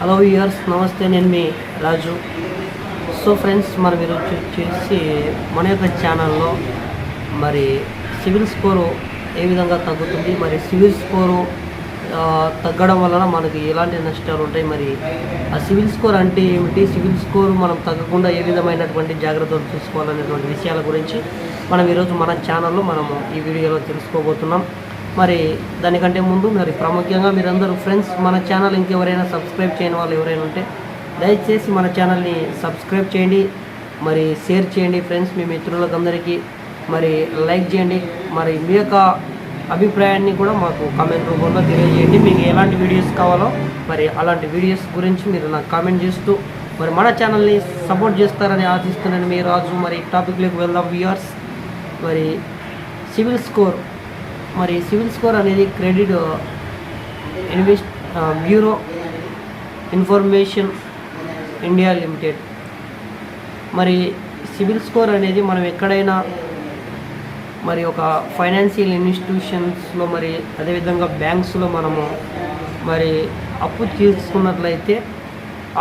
Hello viewers, నమస్తే. నేను మీ రాజు. So friends, మనం ఈరోజు వచ్చేసి మన యొక్క ఛానల్లో మరి సివిల్ స్కోరు ఏ విధంగా తగ్గుతుంది, మరి సివిల్ స్కోరు తగ్గడం వలన మనకి ఎలాంటి నష్టాలు ఉంటాయి, మరి ఆ సివిల్ స్కోర్ అంటే ఏమిటి, సివిల్ స్కోర్ మనం తగ్గకుండా ఏ విధమైనటువంటి జాగ్రత్తలు తీసుకోవాలనేటువంటి విషయాల గురించి మనం ఈరోజు మన ఛానల్లో మనము ఈ వీడియోలో తెలుసుకోబోతున్నాం. మరి దానికంటే ముందు మరి ప్రాముఖ్యంగా మీరందరూ ఫ్రెండ్స్, మన ఛానల్ ఇంకెవరైనా సబ్స్క్రైబ్ చేయని వాళ్ళు ఎవరైనా ఉంటే దయచేసి మన ఛానల్ని సబ్స్క్రైబ్ చేయండి, మరి షేర్ చేయండి ఫ్రెండ్స్, మీ మిత్రులకు అందరికీ మరి లైక్ చేయండి. మరి మీ యొక్క అభిప్రాయాన్ని కూడా మాకు కామెంట్ రూపంలో తెలియజేయండి. మీకు ఎలాంటి వీడియోస్ కావాలో మరి అలాంటి వీడియోస్ గురించి మీరు నాకు కామెంట్ చేస్తూ మరి మన ఛానల్ని సపోర్ట్ చేస్తారని ఆశిస్తున్నాను మీ రాజు. మరి టాపిక్లోకి వెళ్దాం వ్యూయర్స్. మరి సివిల్ స్కోర్ సివిల్ స్కోర్ అనేది credit bureau information India limited. మరి సివిల్ స్కోర్ అనేది మనం ఎక్కడైనా మరి ఒక ఫైనాన్షియల్ ఇన్స్టిట్యూషన్స్లో మరి అదేవిధంగా బ్యాంక్స్లో మనము మరి అప్పు తీసుకున్నట్లయితే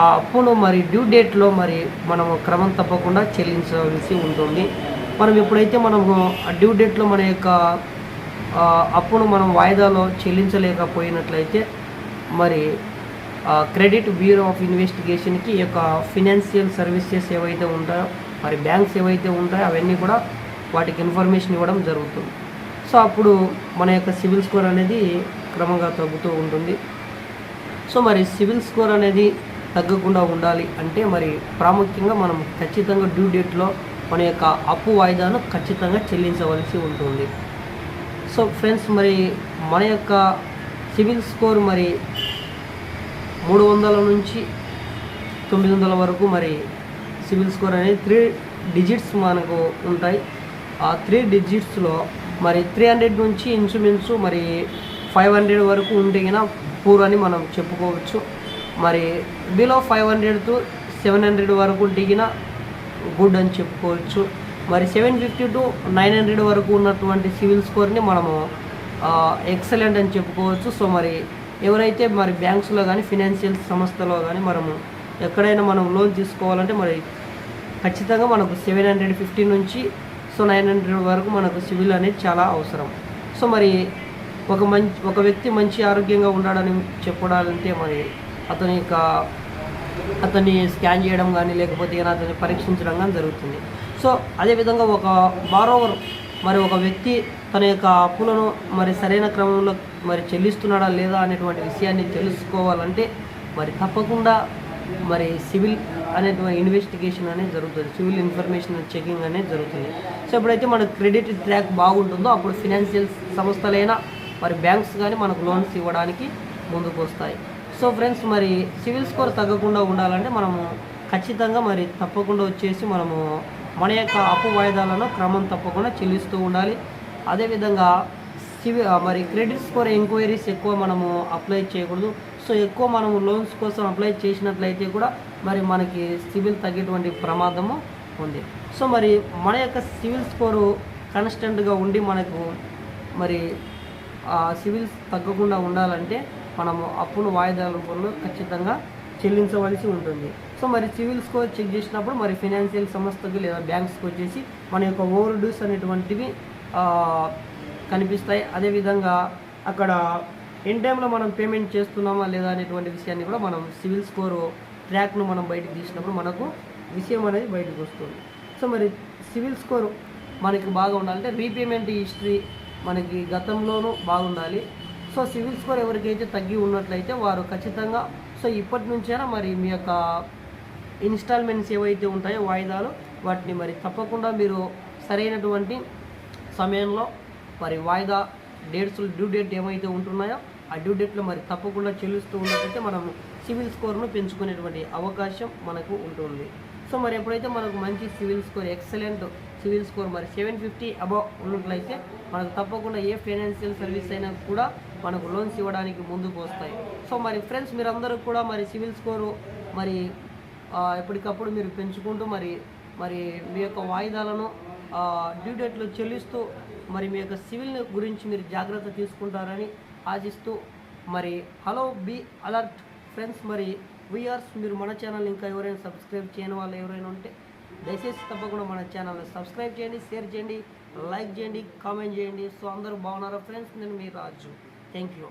ఆ అప్పును మరి డ్యూ డేట్లో మరి మనము క్రమం తప్పకుండా చెల్లించవలసి ఉంటుంది. మనం ఎప్పుడైతే మనము ఆ డ్యూ డేట్లో మన యొక్క అప్పును మనం వాయిదాలో చెల్లించలేకపోయినట్లయితే మరి క్రెడిట్ బ్యూరో ఆఫ్ ఇన్వెస్టిగేషన్కి ఈ యొక్క ఫినాన్షియల్ సర్వీసెస్ ఏవైతే ఉంటాయో మరి బ్యాంక్స్ ఏవైతే ఉంటాయో అవన్నీ కూడా వాటికి ఇన్ఫర్మేషన్ ఇవ్వడం జరుగుతుంది. సో అప్పుడు మన యొక్క సివిల్ స్కోర్ అనేది క్రమంగా తగ్గుతూ ఉంటుంది. సో మరి సివిల్ స్కోర్ అనేది తగ్గకుండా ఉండాలి అంటే మరి ప్రాముఖ్యంగా మనం ఖచ్చితంగా డ్యూ డేట్లో మన యొక్క అప్పు వాయిదాను ఖచ్చితంగా చెల్లించవలసి ఉంటుంది. సో ఫ్రెండ్స్, మరి మన యొక్క సివిల్ స్కోర్ మరి 300 నుంచి 900 వరకు మరి సివిల్ స్కోర్ అనేది 3 డిజిట్స్ మనకు ఉంటాయి. ఆ 3 డిజిట్స్లో మరి 300 నుంచి ఇంచుమించు మరి 500 వరకు ఉంటే గిన పూర్ అని మనం చెప్పుకోవచ్చు. మరి బిలో 500 టు 700 వరకు ఉంటే గిన గుడ్ అని చెప్పుకోవచ్చు. మరి 750 టు 900 వరకు ఉన్నటువంటి సివిల్ స్కోర్ని మనము ఎక్సలెంట్ అని చెప్పుకోవచ్చు. సో మరి ఎవరైతే మరి బ్యాంక్స్లో కానీ ఫినాన్షియల్ సంస్థలో కానీ మనము ఎక్కడైనా మనం లోన్ తీసుకోవాలంటే మరి ఖచ్చితంగా మనకు 750 నుంచి 900 వరకు మనకు సివిల్ అనేది చాలా అవసరం. సో మరి ఒక వ్యక్తి మంచి ఆరోగ్యంగా ఉండాలని చెప్పడాలంటే మరి అతన్ని స్కాన్ చేయడం కానీ లేకపోతే అతన్ని పరీక్షించడం కానీ జరుగుతుంది. సో అదేవిధంగా ఒక బారోవర్ మరి ఒక వ్యక్తి తన యొక్క అప్పులను మరి సరైన క్రమంలో మరి చెల్లిస్తున్నాడా లేదా అనేటువంటి విషయాన్ని తెలుసుకోవాలంటే మరి తప్పకుండా మరి సివిల్ అనేటువంటి ఇన్వెస్టిగేషన్ అనేది జరుగుతుంది, సివిల్ ఇన్ఫర్మేషన్ చెకింగ్ అనేది జరుగుతుంది. సో ఎప్పుడైతే మన క్రెడిట్ ట్రాక్ బాగుంటుందో అప్పుడు ఫినాన్షియల్ సంస్థలైనా మరి బ్యాంక్స్ కానీ మనకు లోన్స్ ఇవ్వడానికి ముందుకు వస్తాయి. సో ఫ్రెండ్స్, మరి సివిల్ స్కోర్ తగ్గకుండా ఉండాలంటే మనము ఖచ్చితంగా మరి తప్పకుండా వచ్చేసి మనము మన యొక్క అప్పు వాయిదాలను క్రమం తప్పకుండా చెల్లిస్తూ ఉండాలి. అదేవిధంగా మరి క్రెడిట్ స్కోర్ ఎంక్వైరీస్ ఎక్కువ మనము అప్లై చేయకూడదు. సో ఎక్కువ మనము లోన్స్ కోసం అప్లై చేసినట్లయితే కూడా మరి మనకి సివిల్ తగ్గేటువంటి ప్రమాదము ఉంది. సో మరి మన యొక్క సివిల్ స్కోరు కాన్స్టెంట్గా ఉండి మనకు మరి సివిల్స్ తగ్గకుండా ఉండాలంటే మనము అప్పును వాయిదాల రూపంలో ఖచ్చితంగా చెల్లించవలసి ఉంటుంది. సో మరి సివిల్ స్కోర్ చెక్ చేసినప్పుడు మరి ఫినాన్షియల్ సంస్థకి లేదా బ్యాంక్స్కి వచ్చేసి మన యొక్క ఓవర్ డ్యూస్ అనేటువంటివి కనిపిస్తాయి. అదేవిధంగా అక్కడ ఎన్ టైంలో మనం పేమెంట్ చేస్తున్నామా లేదా అనేటువంటి విషయాన్ని కూడా మనం సివిల్ స్కోరు ట్రాక్ను మనం బయటకు తీసినప్పుడు మనకు విషయం అనేది బయటకు వస్తుంది. సో మరి సివిల్ స్కోరు మనకి బాగా ఉండాలంటే రీపేమెంట్ హిస్టరీ మనకి గతంలోనూ బాగుండాలి. సో సివిల్ స్కోర్ ఎవరికైతే తగ్గి ఉన్నట్లయితే వారు ఖచ్చితంగా సో ఇప్పటి నుంచైనా మరి మీ యొక్క ఇన్స్టాల్మెంట్స్ ఏవైతే ఉంటాయో వాయిదాలు వాటిని మరి తప్పకుండా మీరు సరైనటువంటి సమయంలో మరి వాయిదా డేట్స్ డ్యూ డేట్ ఏమైతే ఉంటున్నాయో ఆ డ్యూ డేట్లో మరి తప్పకుండా చెల్లిస్తూ ఉన్నట్లయితే మనం సివిల్ స్కోర్ను పెంచుకునేటువంటి అవకాశం మనకు ఉంటుంది. సో మరి ఎప్పుడైతే మనకు మంచి civil score excellent civil score మరి 750 అబవ్ ఉన్నట్లయితే మనకు తప్పకుండా ఏ ఫైనాన్షియల్ సర్వీస్ అయినా కూడా మనకు లోన్స్ ఇవ్వడానికి ముందుకు వస్తాయి. సో మరి ఫ్రెండ్స్, మీరందరూ కూడా మరి సివిల్ స్కోరు మరి ఎప్పటికప్పుడు మీరు పెంచుకుంటూ మరి మీ యొక్క వాయిదాలను డ్యూ డేట్లో చెల్లిస్తూ మరి మీ యొక్క సివిల్ గురించి మీరు జాగ్రత్త తీసుకుంటారని ఆశిస్తూ మరి హలో బీ అలర్ట్ ఫ్రెండ్స్. మరి వ్యూయర్స్, మీరు మన ఛానల్ ఇంకా ఎవరైనా సబ్స్క్రైబ్ చేయని వాళ్ళు ఎవరైనా ఉంటే దయచేసి తప్పకుండా మన ఛానల్ని సబ్స్క్రైబ్ చేయండి, షేర్ చేయండి, లైక్ చేయండి, కామెంట్ చేయండి. సో అందరూ బాగున్నారా ఫ్రెండ్స్? నేను మీ రాజు. Thank you.